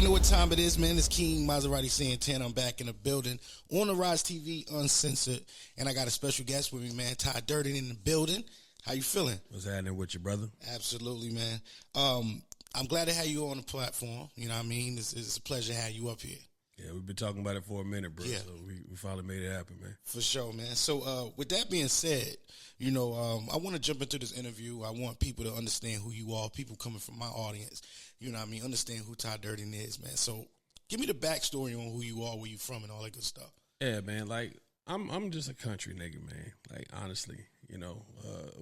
already know what time it is, man. It's King Maserati Santana. I'm back in the building on the Rize TV, Uncensored. And I got a special guest with me, man. Durden in the building. How you feeling? What's happening with you, brother? Absolutely, man. I'm glad to have you on the platform. You know what I mean? It's a pleasure to have you up here. Yeah, we've been talking about it for a minute, bro. Yeah. So we finally made it happen, man. For sure, man. So with that being said, I want to jump into this interview. I want people to understand who you are, people coming from my audience. You know what I mean? Understand who Durden is, man. So give me the backstory on who you are, where you from, and all that good stuff. Yeah, man. Like, I'm just a country nigga, man. Like, honestly,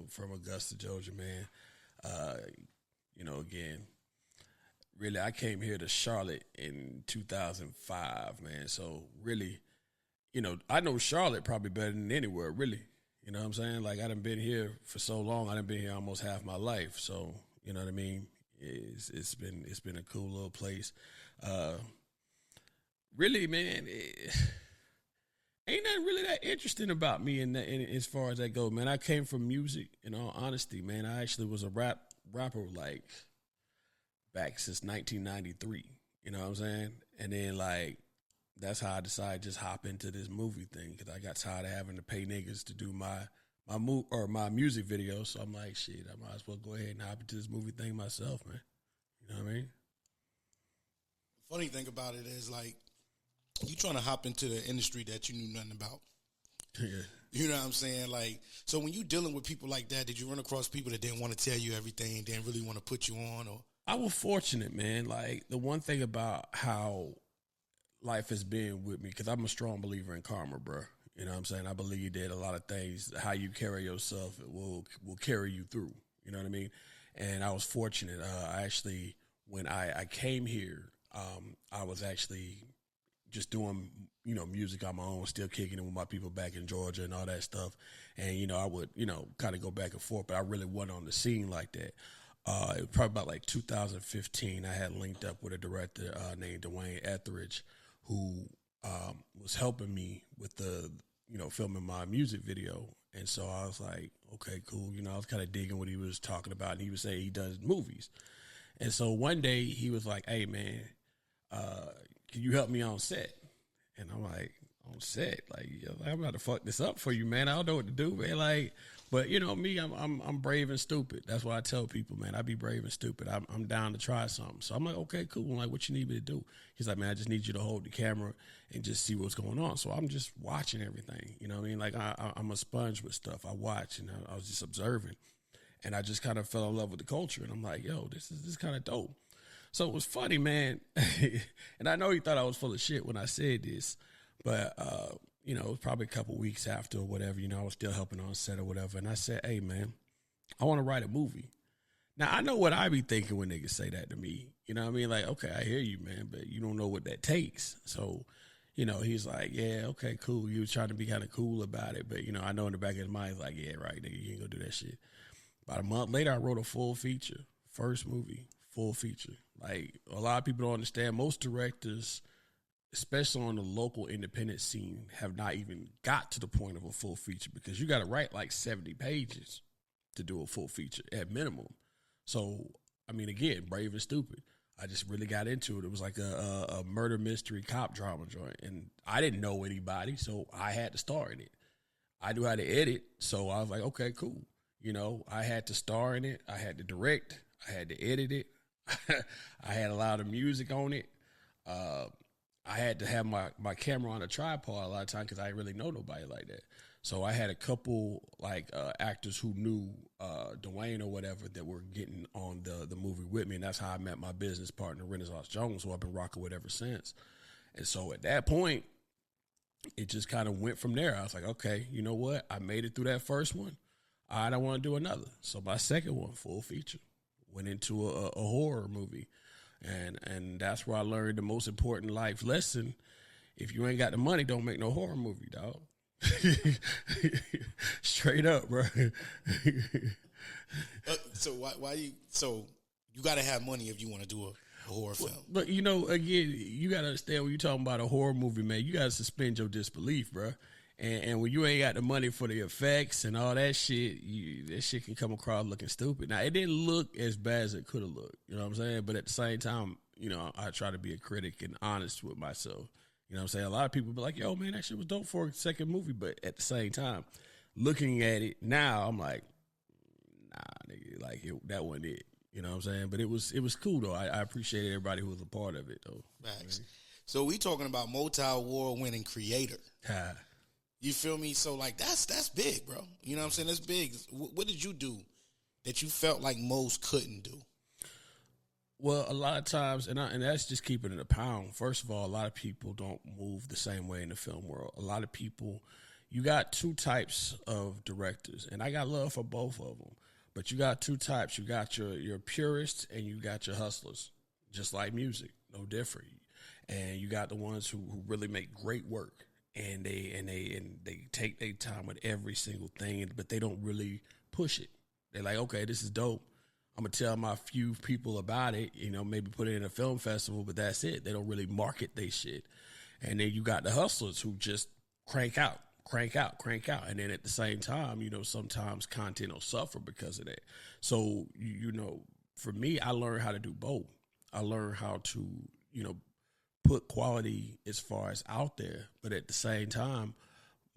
from Augusta, Georgia, man. Again, really, I came here to Charlotte in 2005, man. So really, I know Charlotte probably better than anywhere, really. You know what I'm saying? Like, I done been here for so long. I done been here almost half my life. So, you know what I mean? It's been a cool little place. Really, man, ain't nothing really that interesting about me in as far as that goes, man. I came from music, in all honesty, man. I actually was a rapper, like, back since 1993. You know what I'm saying? And then, like, that's how I decided to just hop into this movie thing, because I got tired of having to pay niggas to do my music videos. So I'm like, shit, I might as well go ahead and hop into this movie thing myself, man. You know what I mean? Funny thing about it is, like, you trying to hop into the industry that you knew nothing about. Yeah. You know what I'm saying? Like, so when you dealing with people like that, did you run across people that didn't want to tell you everything and didn't really want to put you on? Or I was fortunate, man. Like, the one thing about how life has been with me, because I'm a strong believer in karma, bro. You know what I'm saying? I believe that a lot of things, how you carry yourself, will carry you through. You know what I mean? And I was fortunate. When I came here, I was actually just doing, music on my own, still kicking it with my people back in Georgia and all that stuff. And, I would, kind of go back and forth, but I really wasn't on the scene like that. It was probably about like 2015, I had linked up with a director named Dwayne Etheridge, who was helping me with the, filming my music video. And so I was like, okay, cool. I was kind of digging what he was talking about. And he was saying he does movies. And so one day he was like, hey, man, can you help me on set? And I'm like, on set? Like, I'm about to fuck this up for you, man. I don't know what to do, man. Like, but me, I'm brave and stupid. That's why I tell people, man, I be brave and stupid. I'm down to try something. So I'm like, okay, cool. I'm like, what you need me to do? He's like, man, I just need you to hold the camera and just see what's going on. So I'm just watching everything. You know what I mean? Like, I'm a sponge with stuff. I watch, and I was just observing. And I just kind of fell in love with the culture. And I'm like, yo, this is kind of dope. So it was funny, man. And I know he thought I was full of shit when I said this. But, it was probably a couple weeks after or whatever, I was still helping on set or whatever. And I said, hey, man, I want to write a movie. Now, I know what I be thinking when niggas say that to me. You know what I mean? Like, okay, I hear you, man, but you don't know what that takes. So, he's like, yeah, okay, cool. You was trying to be kind of cool about it. But, I know in the back of his mind, he's like, yeah, right, nigga, you ain't going to do that shit. About a month later, I wrote a full feature. First movie, full feature. Like, a lot of people don't understand. Most directors, especially on the local independent scene, have not even got to the point of a full feature, because you got to write like 70 pages to do a full feature at minimum. So, I mean, again, brave and stupid. I just really got into it. It was like a murder mystery cop drama joint, and I didn't know anybody, so I had to star in it. I knew how to edit, so I was like, okay, cool. I had to star in it. I had to direct. I had to edit it. I had a lot of music on it. I had to have my camera on a tripod a lot of times because I didn't really know nobody like that. So I had a couple actors who knew Dwayne or whatever that were getting on the movie with me, and that's how I met my business partner, Renaissance Jones, who I've been rocking with ever since. And so at that point, it just kind of went from there. I was like, okay, you know what? I made it through that first one. I don't want to do another. So my second one, full feature, went into a horror movie. And that's where I learned the most important life lesson. If you ain't got the money, don't make no horror movie, dog. Straight up, bro. So you got to have money if you want to do a horror film. But, again, you got to understand when you're talking about a horror movie, man, you got to suspend your disbelief, bro. And when you ain't got the money for the effects and all that shit, that shit can come across looking stupid. Now, it didn't look as bad as it could have looked, you know what I'm saying? But at the same time, I try to be a critic and honest with myself. You know what I'm saying? A lot of people be like, yo, man, that shit was dope for a second movie. But at the same time, looking at it now, I'm like, nah, nigga, like that wasn't it. You know what I'm saying? But it was cool, though. I appreciated everybody who was a part of it, though. Facts. So we talking about multi-award winning creator. You feel me? So, like, that's big, bro. You know what I'm saying? That's big. What did you do that you felt like most couldn't do? Well, a lot of times, and that's just keeping it a pound. First of all, a lot of people don't move the same way in the film world. A lot of people, you got two types of directors, and I got love for both of them. But you got two types. You got your purists and you got your hustlers, just like music, no different. And you got the ones who really make great work, and they take their time with every single thing, but they don't really push it. They're like, okay, this is dope. I'm going to tell my few people about it, maybe put it in a film festival, but that's it. They don't really market their shit. And then you got the hustlers who just crank out. And then at the same time, sometimes content will suffer because of that. So, for me, I learned how to do both. I learned how to, put quality as far as out there, but at the same time,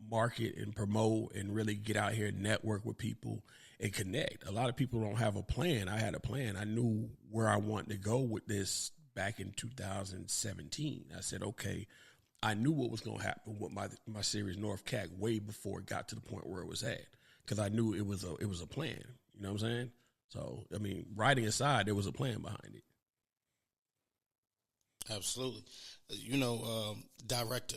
market and promote and really get out here and network with people and connect. A lot of people don't have a plan. I had a plan. I knew where I wanted to go with this back in 2017. I said, okay, I knew what was going to happen with my series North Cac way before it got to the point where it was at, because I knew it was a plan. You know what I'm saying? So, I mean, writing aside, there was a plan behind it. Absolutely. Director,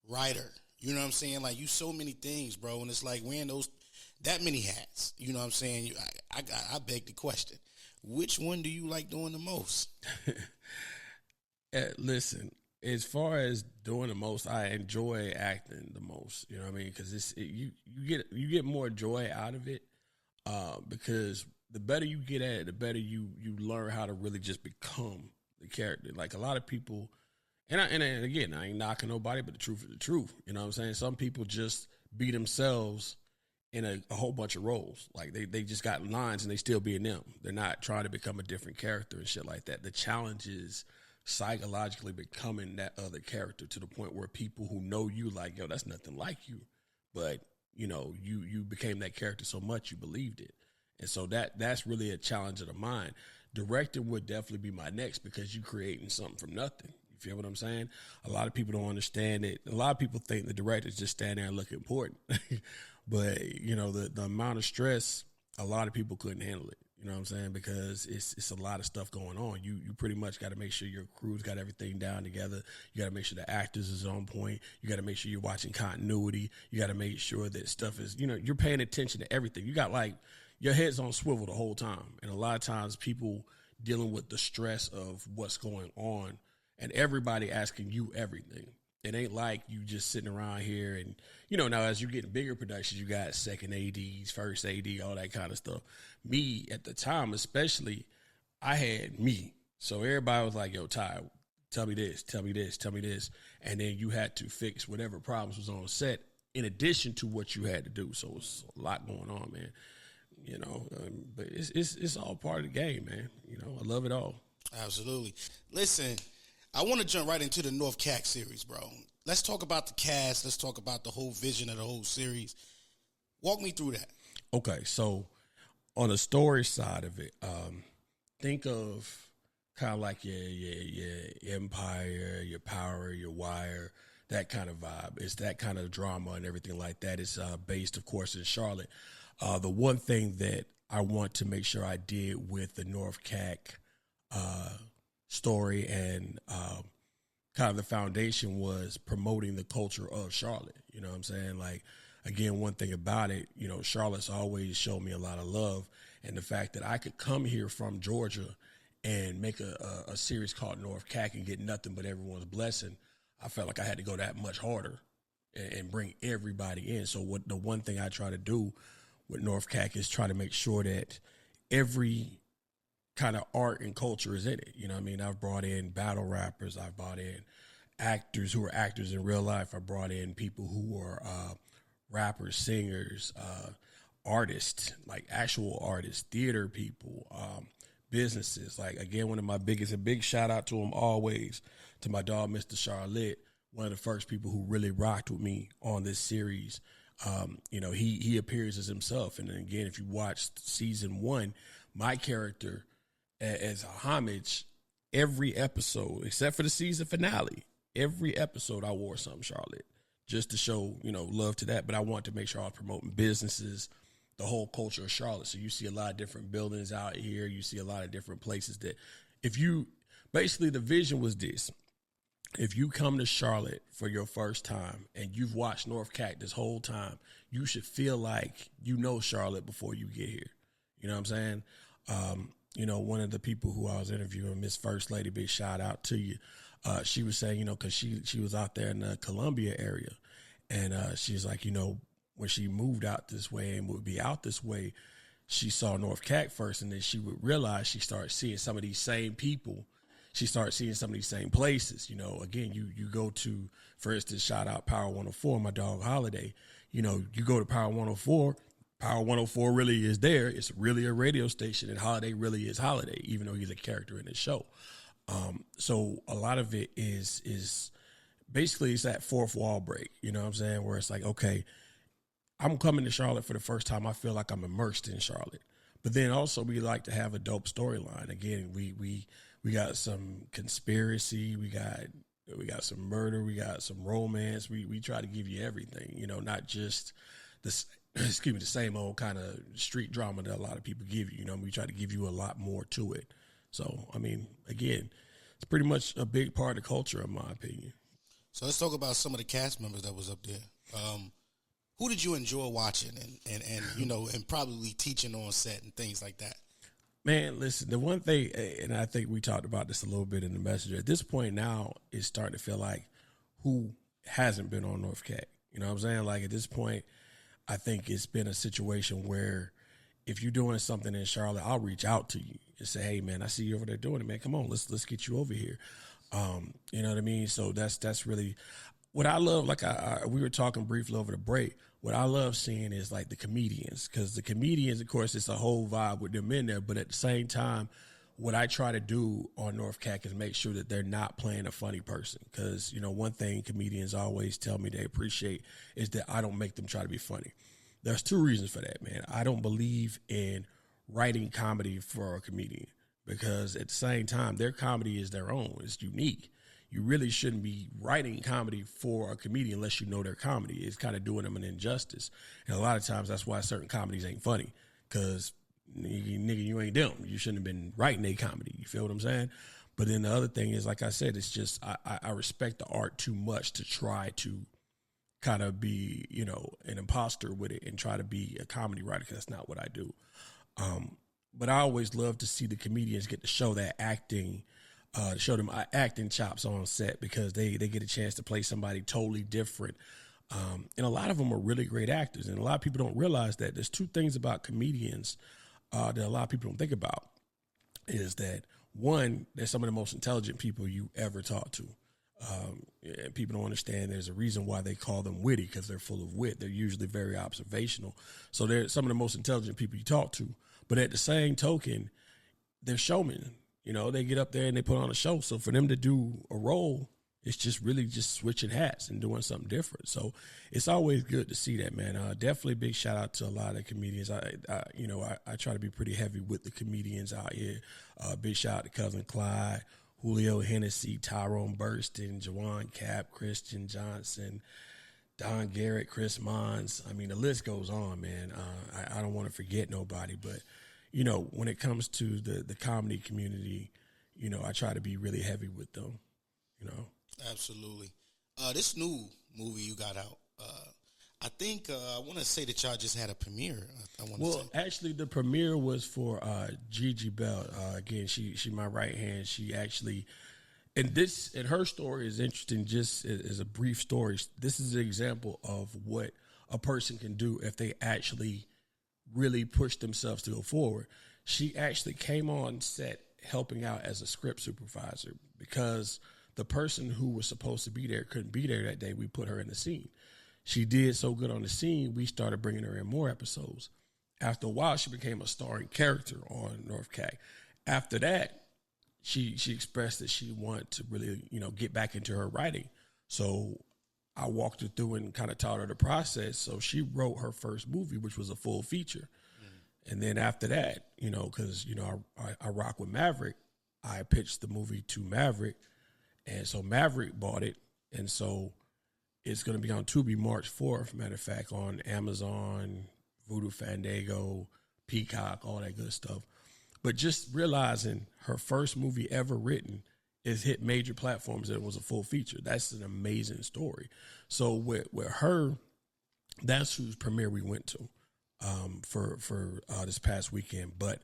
writer, you know what I'm saying? Like, you so many things, bro, and it's like wearing that many hats. You know what I'm saying? I beg the question, which one do you like doing the most? Listen, as far as doing the most, I enjoy acting the most. You know what I mean? Because you get more joy out of it, because the better you get at it, the better you learn how to really just become the character. Like, a lot of people, and again, I ain't knocking nobody, but the truth is the truth. You know what I'm saying? Some people just be themselves in a whole bunch of roles. Like, they just got lines and they still being them. They're not trying to become a different character and shit like that. The challenge is psychologically becoming that other character to the point where people who know you like, yo, that's nothing like you. But, you became that character so much you believed it. And so that's really a challenge of the mind. Directing would definitely be my next, because you creating something from nothing. You feel what I'm saying? A lot of people don't understand it. A lot of people think the directors just stand there and look important. But, the amount of stress, a lot of people couldn't handle it. You know what I'm saying? Because it's a lot of stuff going on. You pretty much got to make sure your crew's got everything down together. You got to make sure the actors is on point. You got to make sure you're watching continuity. You got to make sure that stuff is, you're paying attention to everything. You got, like, your head's on swivel the whole time. And a lot of times people dealing with the stress of what's going on and everybody asking you everything. It ain't like you just sitting around here and, now as you get bigger productions, you got second ADs, first AD, all that kind of stuff. Me, at the time especially, I had me. So everybody was like, yo, Ty, tell me this. And then you had to fix whatever problems was on set in addition to what you had to do. So it's a lot going on, man. But it's all part of the game, man. I love it all. Absolutely. Listen, I want to jump right into the North Cac series, bro. Let's talk about the cast. Let's talk about the whole vision of the whole series. Walk me through that. Okay, so on the story side of it, think of kind of like your Empire, your Power, your Wire, that kind of vibe. It's that kind of drama and everything like that. It's based, of course, in Charlotte. The one thing that I want to make sure I did with the North Cac story and kind of the foundation was promoting the culture of Charlotte. You know what I'm saying? Like, again, one thing about it, Charlotte's always showed me a lot of love. And the fact that I could come here from Georgia and make a series called North Cac and get nothing but everyone's blessing, I felt like I had to go that much harder and bring everybody in. So the one thing I try to do with North Cac is try to make sure that every kind of art and culture is in it. You know what I mean? I've brought in battle rappers. I've brought in actors who are actors in real life. I brought in people who are rappers, singers, artists, like actual artists, theater people, businesses. Like, again, one of my biggest, a big shout out to him always, to my dog, Mr. Charlotte, one of the first people who really rocked with me on this series. He appears as himself. And then again, if you watched season 1, my character, as a homage, every episode, except for the season finale, every episode I wore something Charlotte, just to show, love to that. But I want to make sure I was promoting businesses, the whole culture of Charlotte. So you see a lot of different buildings out here. You see a lot of different places that basically the vision was this. If you come to Charlotte for your first time and you've watched North Cac this whole time, you should feel like you know Charlotte before you get here. You know what I'm saying? One of the people who I was interviewing, Miss First Lady, big shout out to you. She was saying, because she was out there in the Columbia area, and she's like, when she moved out this way and would be out this way, she saw North Cac first, and then she would realize she started seeing some of these same people. She started seeing some of these same places. Again, you go to, for instance, shout out Power 104, my dog Holiday. You go to Power 104. Power 104 really is there. It's really a radio station, and Holiday really is Holiday, even though he's a character in the show. So a lot of it is basically it's that fourth wall break, you know what I'm saying, where it's like, okay, I'm coming to Charlotte for the first time. I feel like I'm immersed in Charlotte. But then also we like to have a dope storyline. Again, we got some conspiracy, we got some murder, we got some romance. We try to give you everything, not just the same old kind of street drama that a lot of people give you. We try to give you a lot more to it. So, again, it's pretty much a big part of the culture, in my opinion. So let's talk about some of the cast members that was up there. Who did you enjoy watching and probably teaching on set and things like that? Man, listen, the one thing, and I think we talked about this a little bit in the messenger, at this point now, it's starting to feel like who hasn't been on North Cac? You know what I'm saying? Like, at this point, I think it's been a situation where if you're doing something in Charlotte, I'll reach out to you and say, hey, man, I see you over there doing it, man. Come on, let's get you over here. You know what I mean? So that's really what I love. Like we were talking briefly over the break. What I love seeing is like the comedians, because the comedians, of course, it's a whole vibe with them in there. But at the same time, what I try to do on North Cac is make sure that they're not playing a funny person. Because, one thing comedians always tell me they appreciate is that I don't make them try to be funny. There's 2 reasons for that, man. I don't believe in writing comedy for a comedian, because at the same time, their comedy is their own. It's unique. You really shouldn't be writing comedy for a comedian unless you know their comedy. It's kind of doing them an injustice. And a lot of times that's why certain comedies ain't funny, because nigga, you ain't them. You shouldn't have been writing a comedy. You feel what I'm saying? But then the other thing is, like I said, it's just I respect the art too much to try to kind of be, an imposter with it and try to be a comedy writer, because that's not what I do. But I always love to see the comedians get to show that acting, show them acting chops on set, because they get a chance to play somebody totally different. And a lot of them are really great actors. And a lot of people don't realize that there's 2 things about comedians that a lot of people don't think about, is that, one, they're some of the most intelligent people you ever talk to. And people don't understand there's a reason why they call them witty, because they're full of wit. They're usually very observational. So they're some of the most intelligent people you talk to. But at the same token, they're showmen. They get up there and they put on a show. So for them to do a role, it's just really just switching hats and doing something different. So it's always good to see that, man. Definitely big shout out to a lot of comedians. I try to be pretty heavy with the comedians out here. Big shout out to Cousin Clyde, Julio Hennessy, Tyrone Burston, Jawan Cap, Christian Johnson, Don Garrett, Chris Mons. The list goes on, man. I don't want to forget nobody, but when it comes to the comedy community, I try to be really heavy with them, Absolutely. This new movie you got out, I think I want to say that y'all just had a premiere. Actually, the premiere was for Gigi Bell. Again, she my right hand. She actually, and her story is interesting. Just as a brief story, this is an example of what a person can do if they actually really push themselves to go forward. She actually came on set helping out as a script supervisor, because the person who was supposed to be there couldn't be there that day. We put her in the scene. She did so good on the scene, we started bringing her in more episodes. After a while, she became a starring character on North Cac. After that, she expressed that she wanted to really, get back into her writing. So I walked her through and kind of taught her the process. So she wrote her first movie, which was a full feature. And then after that, because, I rock with Maverick, I pitched the movie to Maverick. And so Maverick bought it. And so it's going to be on Tubi March 4th, matter of fact, on Amazon, Voodoo Fandango, Peacock, all that good stuff. But just realizing her first movie ever written is hit major platforms and it was a full feature. That's an amazing story. So with her, that's whose premiere we went to for this past weekend. But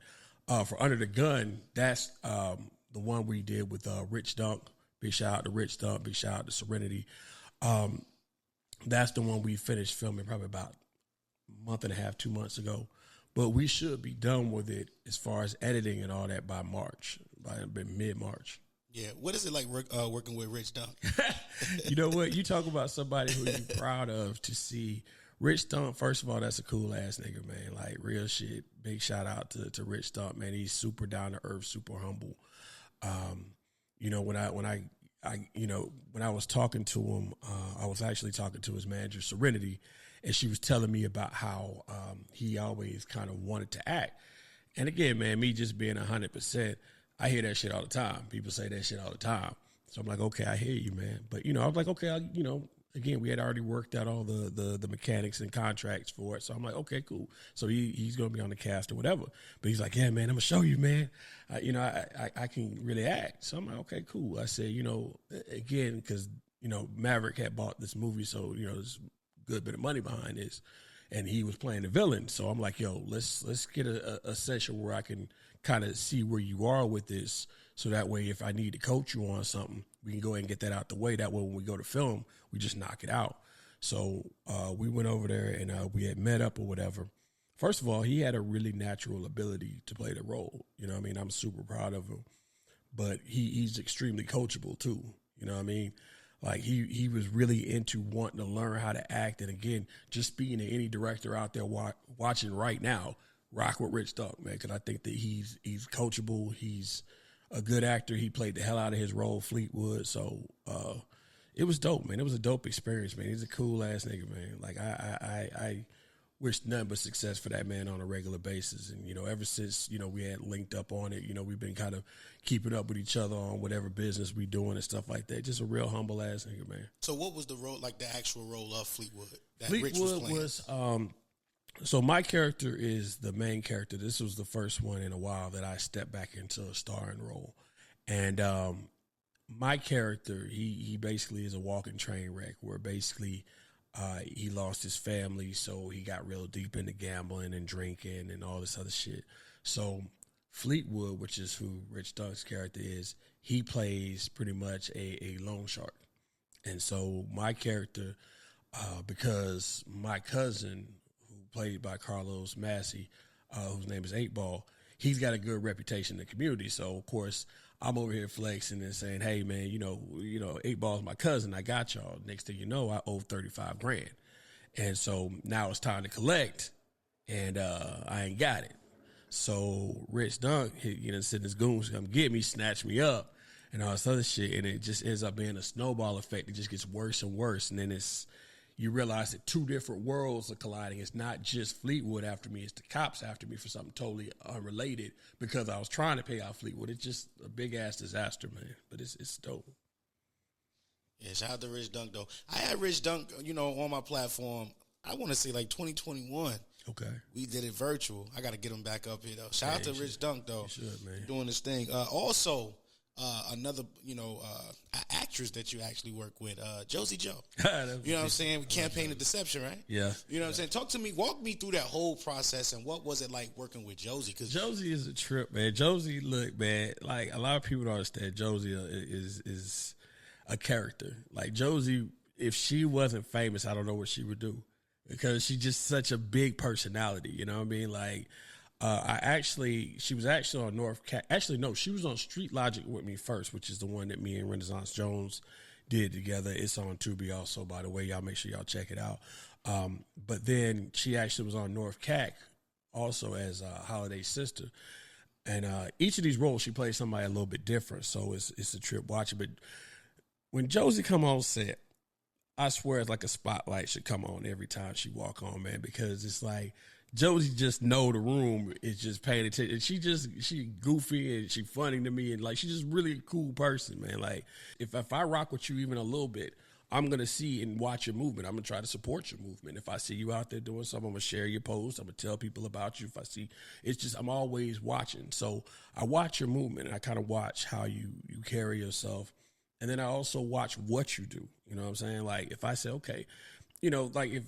for Under the Gun, that's the one we did with Rich Dunk. Big shout out to Rich Dunk. Big shout out to Serenity. That's the one we finished filming probably about a month and a half, 2 months ago. But we should be done with it as far as editing and all that by March, by mid-March. Yeah. What is it like working with Rich Dunk? You know what? You talk about somebody who you're proud of to see. Rich Dunk, first of all, that's a cool-ass nigga, man. Like, real shit. Big shout-out to Rich Dunk, man. He's super down-to-earth, super humble. When I was talking to him, I was actually talking to his manager, Serenity, and she was telling me about how he always kind of wanted to act. And again, man, me just being 100%, I hear that shit all the time. People say that shit all the time. So I'm like, okay, I hear you, man. But, I was like, okay, again, we had already worked out all the mechanics and contracts for it. So I'm like, okay, cool. So he's going to be on the cast or whatever. But he's like, yeah, man, I'm going to show you, man. I can really act. So I'm like, okay, cool. I said, again, because, Maverick had bought this movie. So, there's a good bit of money behind this. And he was playing the villain. So I'm like, yo, let's get a session where I can kind of see where you are with this. So that way, if I need to coach you on something, we can go ahead and get that out the way. That way, when we go to film, we just knock it out. So we went over there and we had met up or whatever. First of all, he had a really natural ability to play the role. You know what I mean? I'm super proud of him. But he's extremely coachable too. You know what I mean? Like he was really into wanting to learn how to act. And again, just speaking to any director out there watching right now, rock with Rich Dunk, man, because I think that he's coachable. He's a good actor. He played the hell out of his role, Fleetwood. So it was dope, man. It was a dope experience, man. He's a cool ass nigga, man. Like I wish nothing but success for that man on a regular basis. And, ever since, we had linked up on it, we've been kind of keeping up with each other on whatever business we doing and stuff like that. Just a real humble ass nigga, man. So what was the role, like the actual role of Fleetwood that Fleetwood Rich was playing? So my character is the main character. This was the first one in a while that I stepped back into a starring role. And my character, he basically is a walking train wreck where basically he lost his family, so he got real deep into gambling and drinking and all this other shit. So Fleetwood, which is who Rich Dunk's character is, he plays pretty much a loan shark. And so my character, because my cousin, played by Carlos Massey, whose name is 8 Ball, he's got a good reputation in the community. So, of course, I'm over here flexing and saying, hey, man, 8 Ball's my cousin. I got y'all. Next thing you know, I owe $35,000. And so now it's time to collect, and I ain't got it. So Rich Dunk, send his goons come get me, snatch me up, and all this other shit. And it just ends up being a snowball effect. It just gets worse and worse. And then you realize that two different worlds are colliding. It's not just Fleetwood after me. It's the cops after me for something totally unrelated because I was trying to pay out Fleetwood. It's just a big-ass disaster, man. But it's dope. Yeah, shout out to Rich Dunk, though. I had Rich Dunk, on my platform, I want to say like 2021. Okay. We did it virtual. I got to get him back up here, though. Shout out to Rich Dunk, though. You should, man. Doing this thing. Also, another, actress that you actually work with, Josie Joe. You know what I'm saying? Campaign of Deception, right? Yeah. You know what I'm saying? Talk to me, walk me through that whole process and what was it like working with Josie? Cause Josie is a trip, man. Josie, look, man, like a lot of people don't understand Josie is a character. Like Josie, if she wasn't famous, I don't know what she would do because she's just such a big personality. You know what I mean? Like, she was actually on North Cat. Actually, no, she was on Street Logic with me first, which is the one that me and Renaissance Jones did together. It's on Tubi also, by the way. Y'all make sure y'all check it out. But then she actually was on North Cac also as Holiday's sister. And each of these roles, she plays somebody a little bit different. So it's a trip watching. But when Josie come on set, I swear it's like a spotlight should come on every time she walk on, man, because it's like Josie just know the room is just paying attention. And she goofy and she funny to me, and like she's just really a cool person, man. Like if I rock with you even a little bit, I'm gonna see and watch your movement. I'm gonna try to support your movement. If I see you out there doing something, I'm gonna share your post. I'm gonna tell people about you. If I see, it's just I'm always watching. So I watch your movement, and I kind of watch how you carry yourself, and then I also watch what you do. You know what I'm saying? Like if I say, okay, you know, like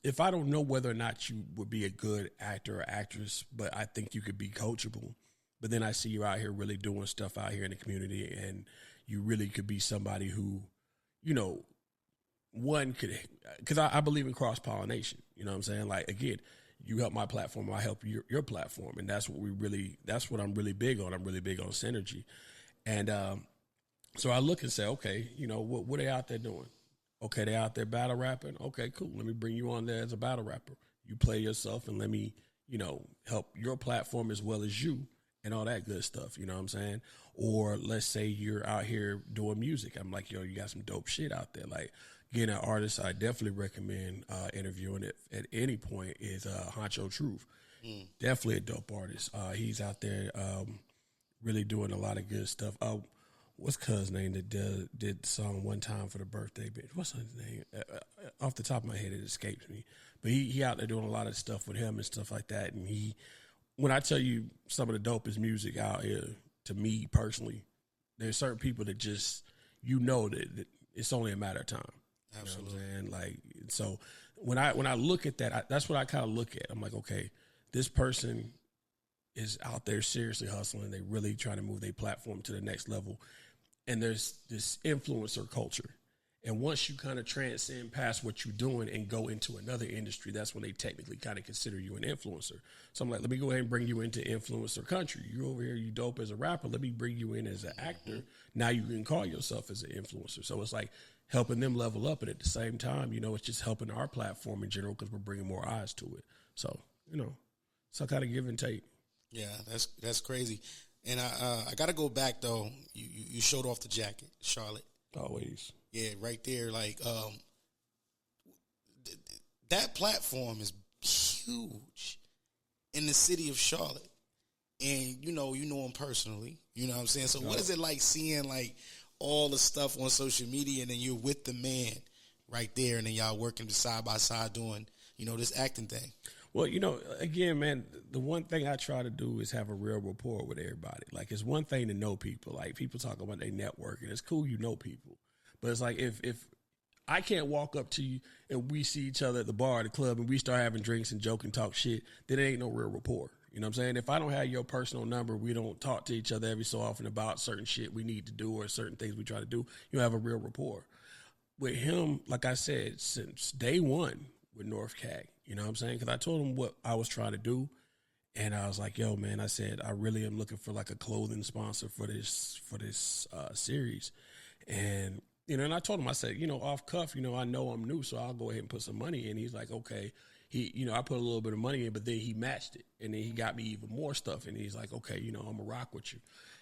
if I don't know whether or not you would be a good actor or actress, but I think you could be coachable, but then I see you out here really doing stuff out here in the community, and you really could be somebody who, you know, one could, because I believe in cross-pollination. You know what I'm saying? Like, again, you help my platform, I help your platform. And that's what I'm really big on. I'm really big on synergy. And so I look and say, okay, you know, what are they out there doing? Okay, they out there battle rapping. Okay, cool. Let me bring you on there as a battle rapper. You play yourself and let me, you know, help your platform as well as you and all that good stuff. You know what I'm saying? Or let's say you're out here doing music. I'm like, yo, you got some dope shit out there. Like, again, an artist I definitely recommend interviewing it at any point is Honcho Truth. Definitely a dope artist. He's out there really doing a lot of good stuff. What's cuz name that did the song one time for the birthday bitch? What's his name? Off the top of my head, it escapes me. But he out there doing a lot of stuff with him and stuff like that. And when I tell you some of the dopest music out here, to me personally, there's certain people that just, you know that it's only a matter of time. Absolutely. You know what I'm saying? Like, so when I look at that, that's what I kind of look at. I'm like, okay, this person is out there seriously hustling. They really trying to move their platform to the next level. And there's this influencer culture. And once you kind of transcend past what you're doing and go into another industry, that's when they technically kind of consider you an influencer. So I'm like, let me go ahead and bring you into influencer country. You over here, you dope as a rapper. Let me bring you in as an actor. Now you can call yourself as an influencer. So it's like helping them level up. And at the same time, you know, it's just helping our platform in general because we're bringing more eyes to it. So, you know, it's a kind of give and take. Yeah, that's crazy. And I got to go back, though. You showed off the jacket, Charlotte. Always. Yeah, right there. Like, that platform is huge in the city of Charlotte. And, you know him personally. You know what I'm saying? So what is it like seeing, like, all the stuff on social media and then you're with the man right there and then y'all working side by side doing, you know, this acting thing? Well, you know, again, man, the one thing I try to do is have a real rapport with everybody. Like, it's one thing to know people. Like, people talk about their network, and it's cool you know people. But it's like, if I can't walk up to you and we see each other at the bar or the club and we start having drinks and joke and talk shit, then it ain't no real rapport. You know what I'm saying? If I don't have your personal number, we don't talk to each other every so often about certain shit we need to do or certain things we try to do, you have a real rapport. With him, like I said, since day one with North Cag, you know what I'm saying? Because I told him what I was trying to do, and I was like, yo, man, I said, I really am looking for like a clothing sponsor for this series. And, you know, and I told him, I said, you know, off cuff, you know I'm new, so I'll go ahead and put some money in. He's like, okay. I put a little bit of money in, but then he matched it. And then he got me even more stuff. And he's like, okay, you know, I'm going to rock with you.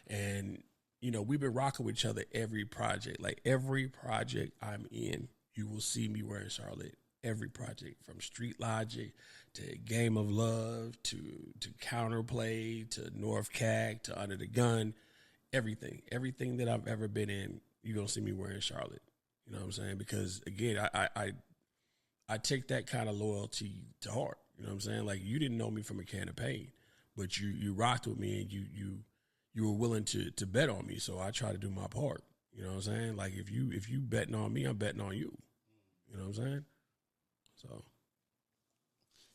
And, you know, we've been rocking with each other every project. Like, every project I'm in, you will see me wearing Charlotte. Every project, from Street Logic to Game of Love to Counterplay to North Cag to Under the Gun, everything that I've ever been in, you're going to see me wearing Charlotte. You know what I'm saying? Because, again, I take that kind of loyalty to heart. You know what I'm saying? Like, you didn't know me from a can of paint, but you rocked with me and you were willing to bet on me. So I try to do my part. You know what I'm saying? Like, if you betting on me, I'm betting on you. You know what I'm saying? So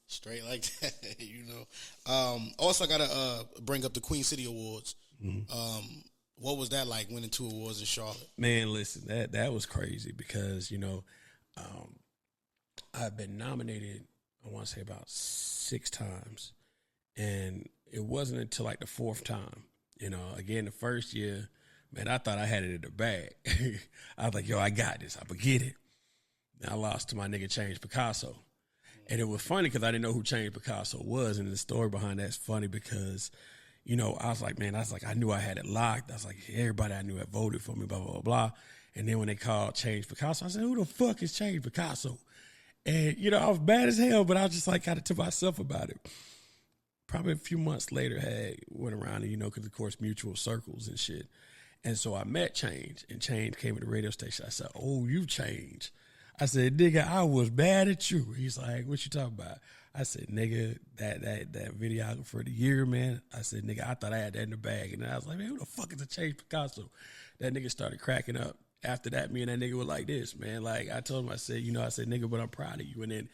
straight like that, you know. Also, I gotta bring up the Queen City Awards. Mm-hmm. What was that like, winning 2 awards in Charlotte? Man, listen, that was crazy because, you know, I've been nominated, I want to say about 6 times, and it wasn't until like the 4th time. You know, again, the first year, man, I thought I had it in the bag. I was like, yo, I got this. I'm going to get it. I lost to my nigga Change Picasso. And it was funny because I didn't know who Change Picasso was. And the story behind that's funny because, I was like, man, I knew I had it locked. I was like, everybody I knew had voted for me, blah, blah, blah, blah. And then when they called Change Picasso, I said, who the fuck is Change Picasso? And, I was mad as hell, but I was just like kind of to myself about it. Probably a few months later, went around and, because of course, mutual circles and shit. And so I met Change, and Change came to the radio station. I said, oh, you changed. I said, nigga, I was mad at you. He's like, what you talking about? I said, nigga, that videographer of the year, man. I said, nigga, I thought I had that in the bag. And I was like, man, who the fuck is a Change Picasso? That nigga started cracking up. After that, me and that nigga were like this, man. Like, I told him, I said, nigga, but I'm proud of you. And then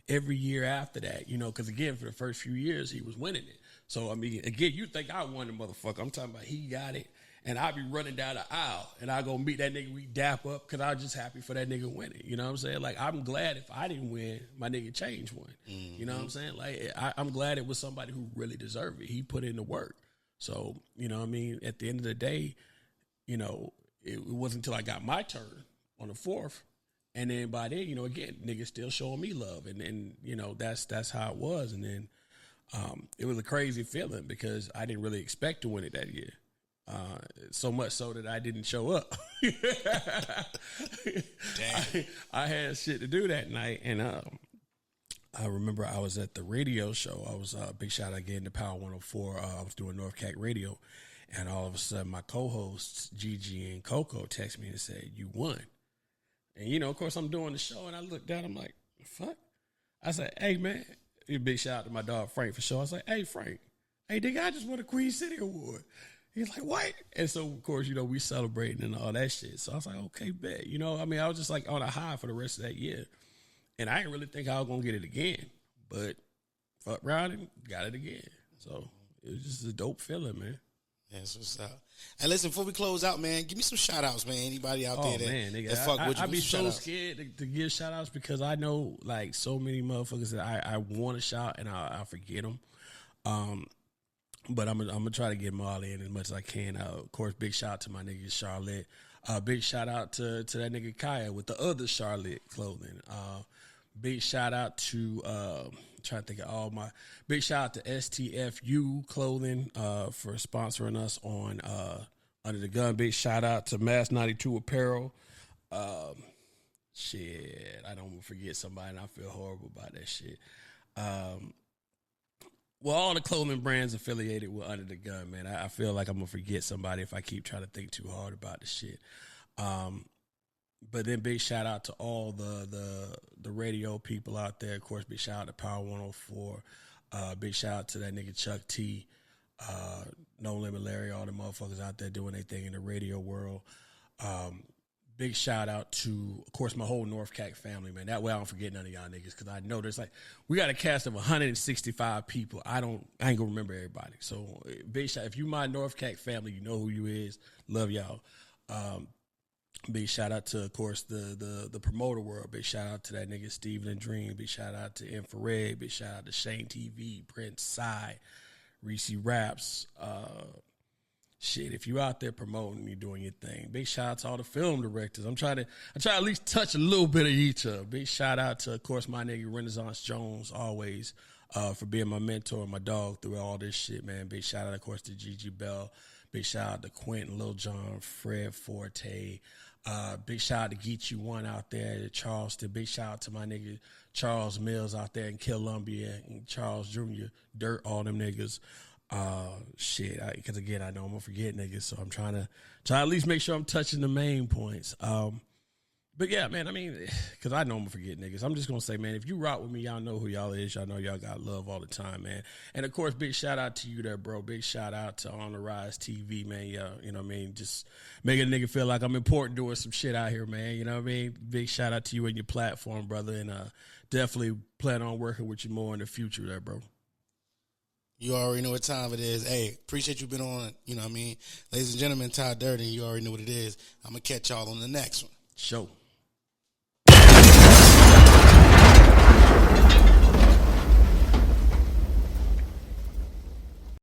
every year after that, because again, for the first few years, he was winning it. So, I mean, again, you think I won the motherfucker. I'm talking about he got it. And I be running down the aisle, and I go meet that nigga, we dap up, because I was just happy for that nigga winning. You know what I'm saying? Like, I'm glad if I didn't win, my nigga Change won. Mm-hmm. You know what I'm saying? Like, I'm glad it was somebody who really deserved it. He put in the work. So, what I mean? At the end of the day, it wasn't until I got my turn on the 4th. And then by then, again, niggas still showing me love. And that's how it was. And then it was a crazy feeling because I didn't really expect to win it that year. So much so that I didn't show up. Damn. I had shit to do that night. And I remember I was at the radio show. I was big shout out again to Power 104. I was doing North Cac Radio. And all of a sudden, my co-hosts, Gigi and Coco, text me and said, you won. And, of course, I'm doing the show, and I looked down, I'm like, fuck? I said, hey, man, a big shout out to my dog, Frank, for sure. I was like, hey, Frank, hey, nigga, I just won a Queen City Award. He's like, what? And so, of course, we celebrating and all that shit. So I was like, okay, bet. I was just like on a high for the rest of that year. And I didn't really think I was going to get it again. But fuck around and got it again. So it was just a dope feeling, man. That's what's up. And listen, before we close out, man, give me some shout outs, man. Anybody out there that fuck with you? I be so scared to give shout outs because I know like so many motherfuckers that I want to shout and I forget them. But I'm gonna try to get them all in as much as I can. Of course, big shout out to my nigga Charlotte. Big shout out to that nigga Kaya with the other Charlotte clothing. Big shout out to trying to think of all my big shout out to STFU clothing for sponsoring us on Under the Gun. Big shout out to Mass 92 Apparel. Shit, I don't forget somebody and I feel horrible about that shit. Well, all the clothing brands affiliated with Under the Gun, man. I feel like I'm gonna forget somebody if I keep trying to think too hard about the shit. But then big shout out to all the radio people out there. Of course, big shout out to Power 104. Big shout out to that nigga Chuck T. No Limit Larry, all the motherfuckers out there doing their thing in the radio world. Big shout out to, of course, my whole North Cac family, man. That way I don't forget none of y'all niggas because I know there's we got a cast of 165 people. I ain't gonna remember everybody. So big shout. If you my North Cac family, you know who you is. Love y'all. Big shout out to, of course, the promoter world. Big shout out to that nigga Steven and Dream. Big shout out to Infrared. Big shout out to Shane TV, Prince, Psy, Reese Raps. Shit, if you out there promoting, you doing your thing. Big shout out to all the film directors. I try to at least touch a little bit of each of them. Big shout out to, of course, my nigga Renaissance Jones, always, for being my mentor and my dog through all this shit, man. Big shout out, of course, to Gigi Bell. Big shout out to Quentin, Lil Jon, Fred Forte. Big shout out to Get You One out there at Charleston. Big shout out to my nigga Charles Mills out there in Columbia and Charles Jr. Dirt, all them niggas. Shit, because again, I know I'm gonna forget niggas, so I'm trying to at least make sure I'm touching the main points. But yeah, man, I mean, because I know I'm gonna forget niggas. I'm just gonna say, man, if you rock with me, y'all know who y'all is. Y'all know y'all got love all the time, man. And of course, big shout out to you there, bro. Big shout out to On the Rise TV, man. Yeah, you know what I mean? Just making a nigga feel like I'm important doing some shit out here, man. You know what I mean? Big shout out to you and your platform, brother. And definitely plan on working with you more in the future there, bro. You already know what time it is. Hey, appreciate you being on, you know what I mean? Ladies and gentlemen, Ty Durden, you already know what it is. I'm going to catch y'all on the next one. Show.